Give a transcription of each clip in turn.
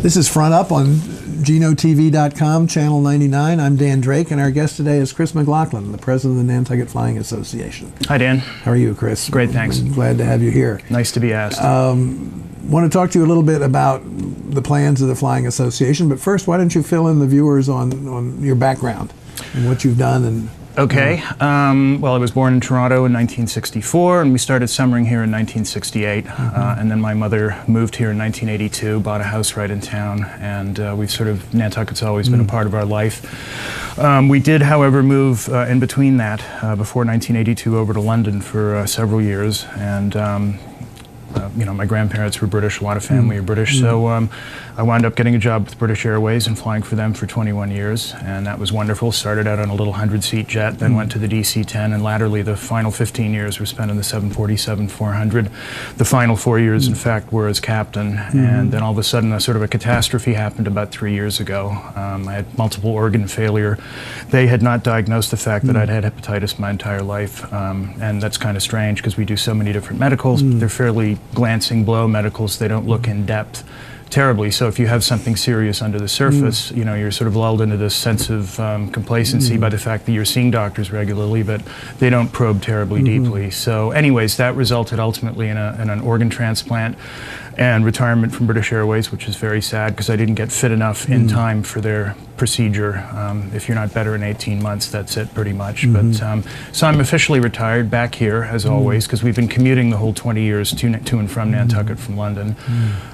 This is Front Up on GenoTV.com, Channel 99. I'm Dan Drake, and our guest today is Chris McClaughlin, the president of the Nantucket Flying Association. Hi, Dan. How are you, Chris? Great, thanks. I'm glad to have you here. Nice to be asked. Want to talk to you a little bit about the plans of the Flying Association, but first, why don't you fill in the viewers on your background and what you've done? And Okay. Well, I was born in Toronto in 1964, and we started summering here in 1968. And then my mother moved here in 1982, bought a house right in town, and we've sort of, Nantucket's always been a part of our life. We did, however, move in between that, before 1982, over to London for several years, and you know, my grandparents were British, a lot of family are British, so I wound up getting a job with British Airways and flying for them for 21 years, and that was wonderful. Started out on a little 100-seat jet, then went to the DC-10, and latterly the final 15 years were spent in the 747-400. The final 4 years, in fact, were as captain, and then all of a sudden a sort of a catastrophe happened about 3 years ago. I had multiple organ failure. They had not diagnosed the fact that I'd had hepatitis my entire life, and that's kind of strange because we do so many different medicals, but they're fairly glancing blow medicals. They don't look in depth terribly. So if you have something serious under the surface, you know, you're sort of lulled into this sense of complacency by the fact that you're seeing doctors regularly, but they don't probe terribly deeply. So anyways, that resulted ultimately in an organ transplant and retirement from British Airways, which is very sad because I didn't get fit enough in time for their procedure. If you're not better in 18 months, that's it pretty much. But so I'm officially retired back here, as always, because we've been commuting the whole 20 years to and from Nantucket from London.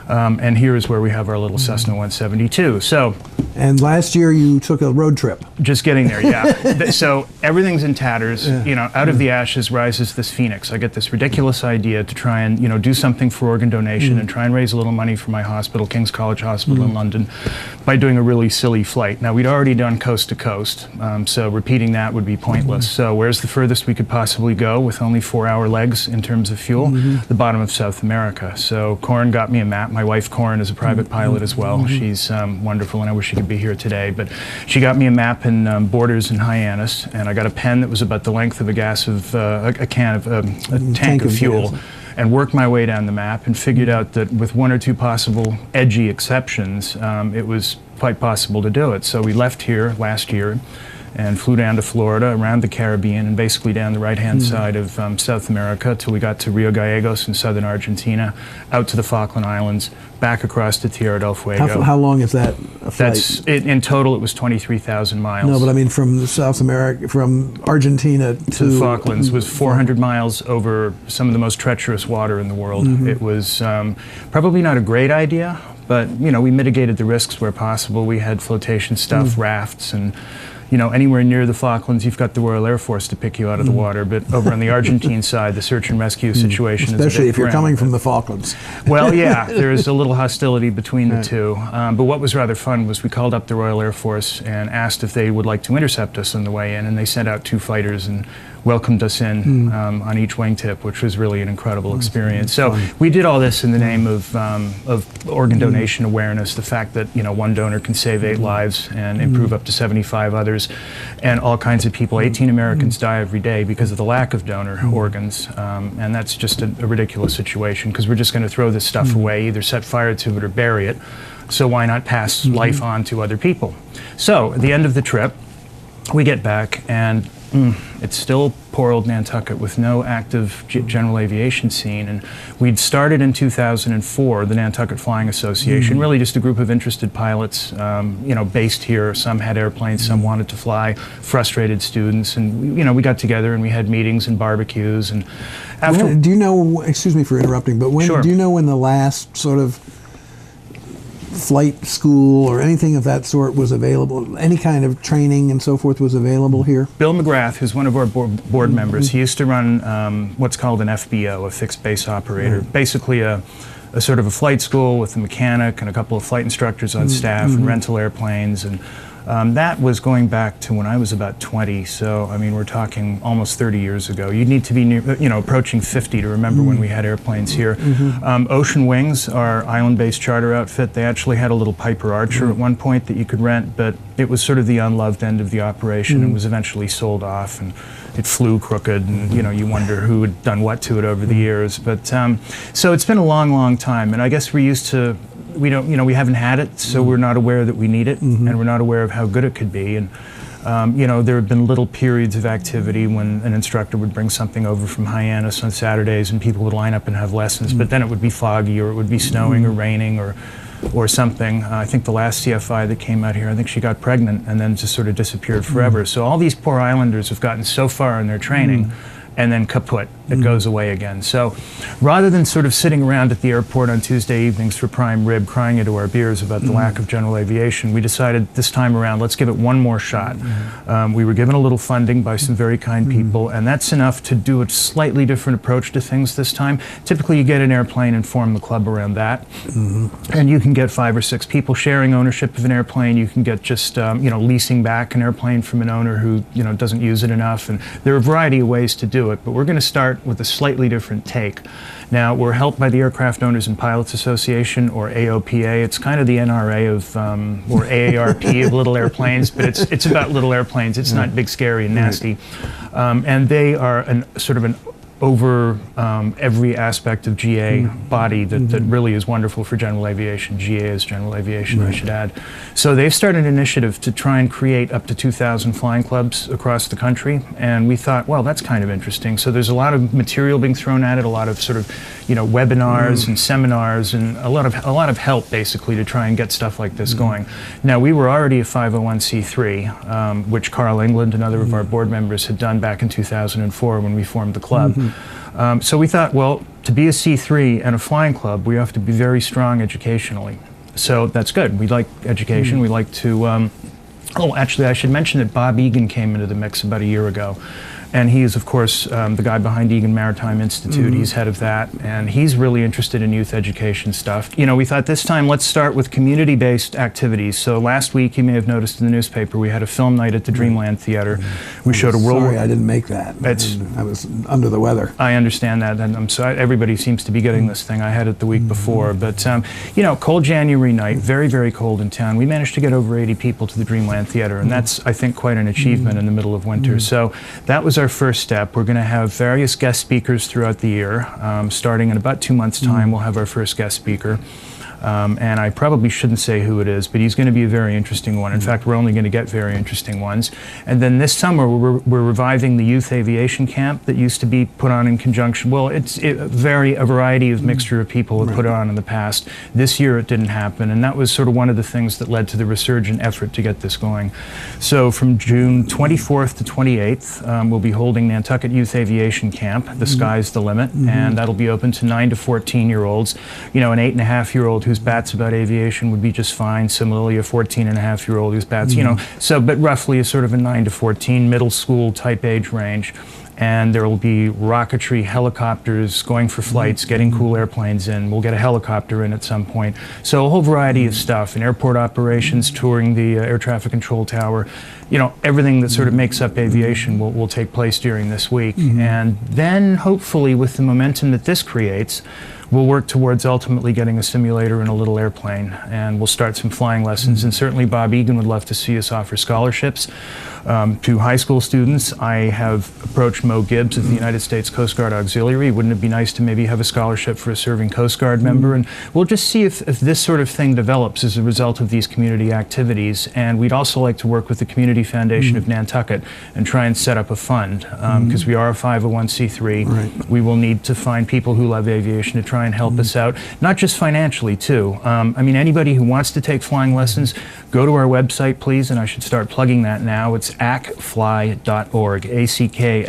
And here is where we have our little Cessna 172. So, and last year you took a road trip. Just getting there, yeah. So everything's in tatters. You know, out of the ashes rises this phoenix. I get this ridiculous idea to try and, you know, do something for organ donation and try and raise a little money for my hospital, King's College Hospital in London, by doing a really silly flight. Now, we'd already done coast to coast, so repeating that would be pointless. So where's the furthest we could possibly go with only 4-hour legs in terms of fuel? The bottom of South America. So Corin got me a map. My wife Corin is a private pilot as well. She's wonderful, and I wish she could be here today. But she got me a map in Borders and Hyannis, and I got a pen that was about the length of a tank of fuel. And worked my way down the map and figured out that with 1 or 2 possible edgy exceptions, it was quite possible to do it. So we left here last year and flew down to Florida, around the Caribbean, and basically down the right-hand side of South America till we got to Rio Gallegos in southern Argentina, out to the Falkland Islands, back across to Tierra del Fuego. How long is that a flight? That's, in total, it was 23,000 miles. No, but I mean from South America, from Argentina to the Falklands was 400 miles over some of the most treacherous water in the world. It was probably not a great idea, but you know, we mitigated the risks where possible. We had flotation stuff, rafts, and you know, anywhere near the Falklands, you've got the Royal Air Force to pick you out of the water. But over on the Argentine side, the search and rescue situation is especially if you're grim. coming from the Falklands. Well, yeah, there's a little hostility between the two. But what was rather fun was we called up the Royal Air Force and asked if they would like to intercept us on the way in, and they sent out 2 fighters and welcomed us in on each wingtip, which was really an incredible experience. So we did all this in the name of organ donation awareness, the fact that, you know, 1 donor can save 8 lives and improve up to 75 others, and all kinds of people. 18 Americans die every day because of the lack of donor organs, and that's just a ridiculous situation because we're just going to throw this stuff away, either set fire to it or bury it. So why not pass life on to other people? So at the end of the trip, we get back and it's still poor old Nantucket with no active general aviation scene. And we'd started in 2004, the Nantucket Flying Association, really just a group of interested pilots, you know, based here. Some had airplanes, some wanted to fly, frustrated students. And, you know, we got together and we had meetings and barbecues. And after... Do you know, excuse me for interrupting, but when, do you know when the last sort of flight school or anything of that sort was available? Any kind of training and so forth was available here? Bill McGrath, who's one of our board members, he used to run what's called an FBO, a fixed base operator, basically a sort of a flight school with a mechanic and a couple of flight instructors on staff and rental airplanes. And that was going back to when I was about 20, so I mean we're talking almost 30 years ago. You'd need to be near, you know, approaching 50 to remember when we had airplanes here. Ocean Wings, our island-based charter outfit, they actually had a little Piper Archer at one point that you could rent, but it was sort of the unloved end of the operation and was eventually sold off, and it flew crooked, and you know, you wonder who had done what to it over the years. But so it's been a long time, and I guess we're used to we don't, you know, we haven't had it, so we're not aware that we need it, and we're not aware of how good it could be. And you know, there have been little periods of activity when an instructor would bring something over from Hyannis on Saturdays, and people would line up and have lessons. But then it would be foggy, or it would be snowing, or raining, or something. I think the last CFI that came out here, I think she got pregnant and then just sort of disappeared forever. So all these poor islanders have gotten so far in their training, and then kaput, it goes away again. So rather than sort of sitting around at the airport on Tuesday evenings for prime rib crying into our beers about the lack of general aviation, we decided this time around, let's give it one more shot. We were given a little funding by some very kind people, and that's enough to do a slightly different approach to things this time. Typically you get an airplane and form the club around that, and you can get 5 or 6 people sharing ownership of an airplane. You can get just you know, leasing back an airplane from an owner who, you know, doesn't use it enough, and there are a variety of ways to do it, but we're going to start with a slightly different take. Now, we're helped by the Aircraft Owners and Pilots Association, or AOPA. It's kind of the NRA of, or AARP of little airplanes, but it's about little airplanes. It's not big, scary, and nasty. And they are sort of an over every aspect of GA body that really is wonderful for general aviation. GA is general aviation, I should add. So they've started an initiative to try and create up to 2,000 flying clubs across the country, and we thought, well, that's kind of interesting. So there's a lot of material being thrown at it, a lot of sort of, you know, webinars and seminars, and a lot of help basically to try and get stuff like this going. Now, we were already a 501c3, which Carl England, another of our board members, had done back in 2004 when we formed the club. So we thought, well, to be a C3 and a flying club, we have to be very strong educationally. So that's good. We like education. We like to, oh, actually, I should mention that Bob Egan came into the mix about a year ago. And he is, of course, the guy behind Egan Maritime Institute. He's head of that, and he's really interested in youth education stuff. You know, we thought this time, let's start with community-based activities. So last week, you may have noticed in the newspaper, we had a film night at the Dreamland Theater. We showed a world. Sorry, I didn't make that. I was under the weather. I understand that, and I'm sorry. Everybody seems to be getting this thing. I had it the week before, but you know, cold January night, very, very cold in town. We managed to get over 80 people to the Dreamland Theater, and that's, I think, quite an achievement in the middle of winter. So that was our first step. We're going to have various guest speakers throughout the year. Starting in about 2 months' time, we'll have our first guest speaker. And I probably shouldn't say who it is, but he's going to be a very interesting one. In fact, we're only going to get very interesting ones. And then this summer, we're reviving the youth aviation camp that used to be put on in conjunction. Well, a variety of mixture of people have put it on in the past. This year, it didn't happen, and that was sort of one of the things that led to the resurgent effort to get this going. So from June 24th to 28th, we'll be holding Nantucket Youth Aviation Camp. The sky's the limit, and that'll be open to 9 to 14-year-olds. You know, an 8-and-a-half-year-old who's bats about aviation would be just fine. Similarly, a 14-and-a-half-year-old who's bats, you know, so, but roughly a sort of a 9 to 14 middle school type age range. And there will be rocketry, helicopters going for flights, getting cool airplanes in. We'll get a helicopter in at some point. So a whole variety of stuff, and airport operations, touring the air traffic control tower. You know, everything that sort of makes up aviation will take place during this week. And then hopefully with the momentum that this creates, we'll work towards ultimately getting a simulator in a little airplane, and we'll start some flying lessons. And certainly Bob Egan would love to see us offer scholarships to high school students. I have approached Mo Gibbs of the United States Coast Guard Auxiliary. Wouldn't it be nice to maybe have a scholarship for a serving Coast Guard member? And we'll just see if this sort of thing develops as a result of these community activities. And we'd also like to work with the Community Foundation of Nantucket and try and set up a fund, because we are a 501c3. We will need to find people who love aviation to try and help us out, not just financially too. I mean, anybody who wants to take flying lessons, go to our website, please, and I should start plugging that now. It's acfly.org, ACKFLY.org.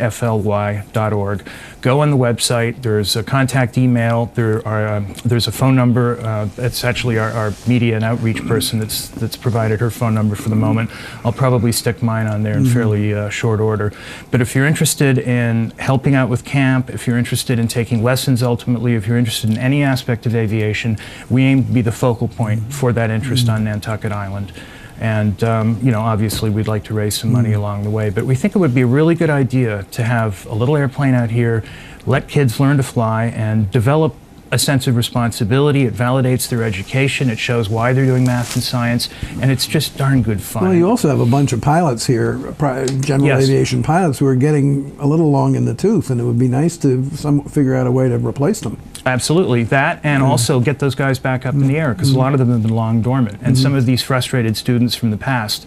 Go on the website. There's a contact email. There's a phone number. It's actually our media and outreach person that's provided her phone number for the moment. I'll probably stick mine on there in fairly short order. But if you're interested in helping out with camp, if you're interested in taking lessons ultimately, if you're interested in any aspect of aviation, we aim to be the focal point for that interest on Nantucket Island. And, you know, obviously we'd like to raise some money along the way, but we think it would be a really good idea to have a little airplane out here, let kids learn to fly, and develop a sense of responsibility. It validates their education, it shows why they're doing math and science, and it's just darn good fun. Well, you also have a bunch of pilots here, general aviation pilots, who are getting a little long in the tooth, and it would be nice to figure out a way to replace them. Absolutely, that, and also get those guys back up in the air, because a lot of them have been long dormant, and some of these frustrated students from the past,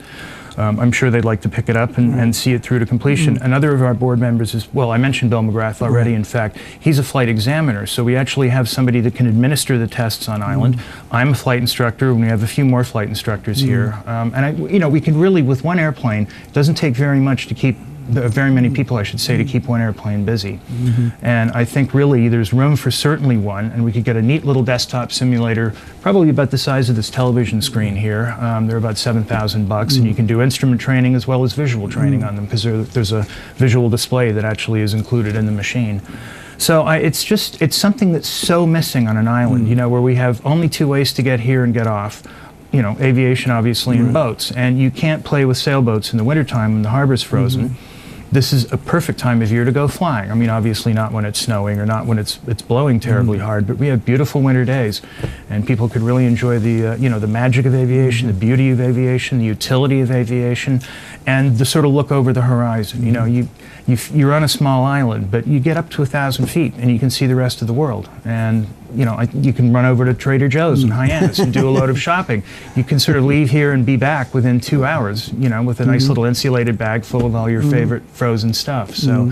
I'm sure they'd like to pick it up and see it through to completion. Another of our board members is, well, I mentioned Bill McGrath already. In fact, he's a flight examiner, so we actually have somebody that can administer the tests on island. I'm a flight instructor, and we have a few more flight instructors here. And we can really, with one airplane, it doesn't take very much to keep very many people, I should say, to keep one airplane busy. And I think really there's room for certainly one, and we could get a neat little desktop simulator, probably about the size of this television screen here. They're about $7,000, and you can do instrument training as well as visual training on them, because there's a visual display that actually is included in the machine. So it's something that's so missing on an island, where we have only two ways to get here and get off. Aviation obviously and boats, and you can't play with sailboats in the wintertime when the harbor's frozen. This is a perfect time of year to go flying. I mean, obviously not when it's snowing or not when it's blowing terribly hard, but we have beautiful winter days, and people could really enjoy the the magic of aviation, the beauty of aviation, the utility of aviation, and the sort of look over the horizon. You're on a small island, but you get up to 1,000 feet and you can see the rest of the world. And you can run over to Trader Joe's in Hyannis and do a load of shopping. You can sort of leave here and be back within 2 hours, with a nice little insulated bag full of all your favorite frozen stuff. So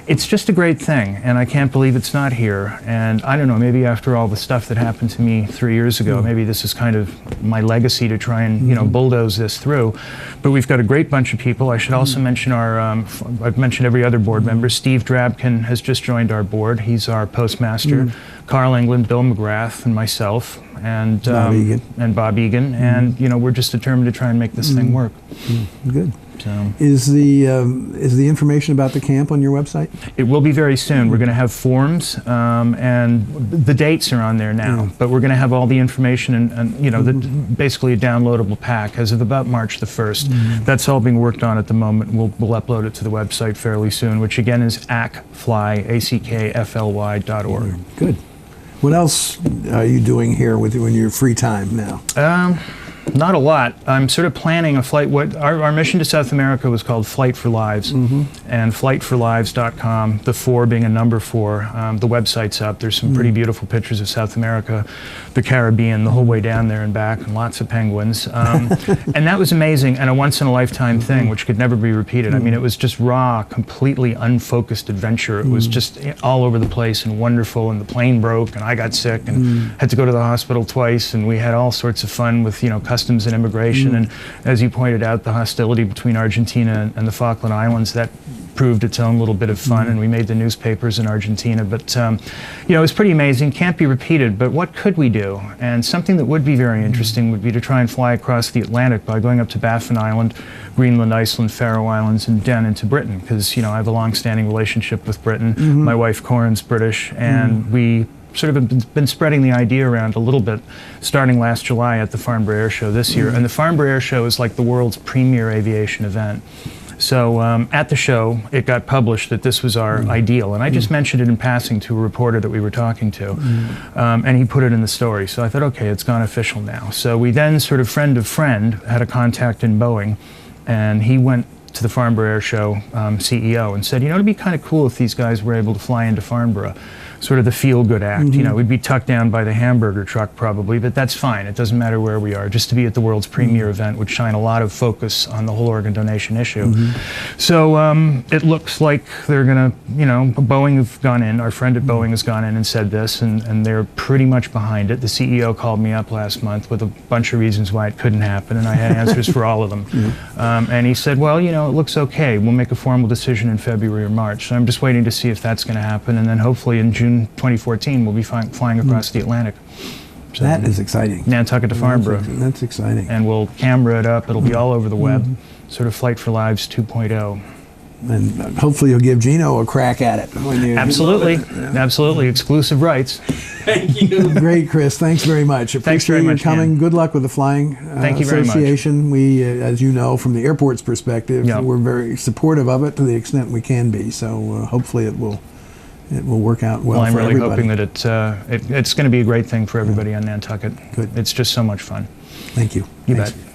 it's just a great thing, and I can't believe it's not here. And I don't know, maybe after all the stuff that happened to me 3 years ago, maybe this is kind of my legacy to try and bulldoze this through. But we've got a great bunch of people. I should also mention our, I've mentioned every other board member. Steve Drabkin has just joined our board. He's our postmaster. Carl England, Bill McGrath, and myself, and Bob Egan, and we're just determined to try and make this thing work. Good. So, is the information about the camp on your website? It will be very soon. We're going to have forms, and the dates are on there now. But we're going to have all the information and basically a downloadable pack as of about March the 1st. That's all being worked on at the moment. We'll upload it to the website fairly soon, which again is ackfly.org. Good. What else are you doing here in your free time now? Not a lot. I'm sort of planning a flight. Our mission to South America was called Flight for Lives, and flightforlives.com, the 4 being a number 4. The website's up. There's some pretty beautiful pictures of South America, the Caribbean, the whole way down there and back, and lots of penguins. And that was amazing, and a once-in-a-lifetime thing, which could never be repeated. I mean, it was just raw, completely unfocused adventure. It was just all over the place and wonderful, and the plane broke, and I got sick, and had to go to the hospital twice, and we had all sorts of fun with, customs and immigration, and as you pointed out, the hostility between Argentina and the Falkland Islands, that proved its own little bit of fun, and we made the newspapers in Argentina. But it was pretty amazing. Can't be repeated. But what could we do? And something that would be very interesting would be to try and fly across the Atlantic by going up to Baffin Island, Greenland, Iceland, Faroe Islands, and down into Britain, because I have a long-standing relationship with Britain. My wife Corin's British, and we sort of been spreading the idea around a little bit, starting last July at the Farnborough Air Show this year. And the Farnborough Air Show is like the world's premier aviation event. So at the show, it got published that this was our ideal. And I just mentioned it in passing to a reporter that we were talking to. And he put it in the story. So I thought, okay, it's gone official now. So we then sort of friend of friend had a contact in Boeing, and he went to the Farnborough Air Show CEO and said, it'd be kind of cool if these guys were able to fly into Farnborough. Sort of the feel-good act. We'd be tucked down by the hamburger truck probably, but that's fine. It doesn't matter where we are. Just to be at the world's premier event would shine a lot of focus on the whole organ donation issue. So it looks like they're going to, Boeing have gone in, our friend at Boeing has gone in and said this, and they're pretty much behind it. The CEO called me up last month with a bunch of reasons why it couldn't happen, and I had answers for all of them. And he said, well, it looks okay. We'll make a formal decision in February or March. So I'm just waiting to see if that's going to happen, and then hopefully in June 2014 we'll be flying across the Atlantic. So that is exciting. Nantucket to Farnborough. That's exciting. And we'll camera it up. It'll be all over the web. Sort of Flight for Lives 2.0. And hopefully you'll give Gino a crack at it. When you Absolutely. Absolutely. Exclusive rights. Thank you. Great, Chris. Thanks very much. Thanks very much, you coming. Dan. Good luck with the Flying Thank you very much. Association. We, as you know, from the airport's perspective, Yep. we're very supportive of it to the extent we can be. So hopefully it will work out well I'm for really everybody. hoping that it's going to be a great thing for everybody on Nantucket. Good. It's just so much fun. Thank you. You Thanks. bet.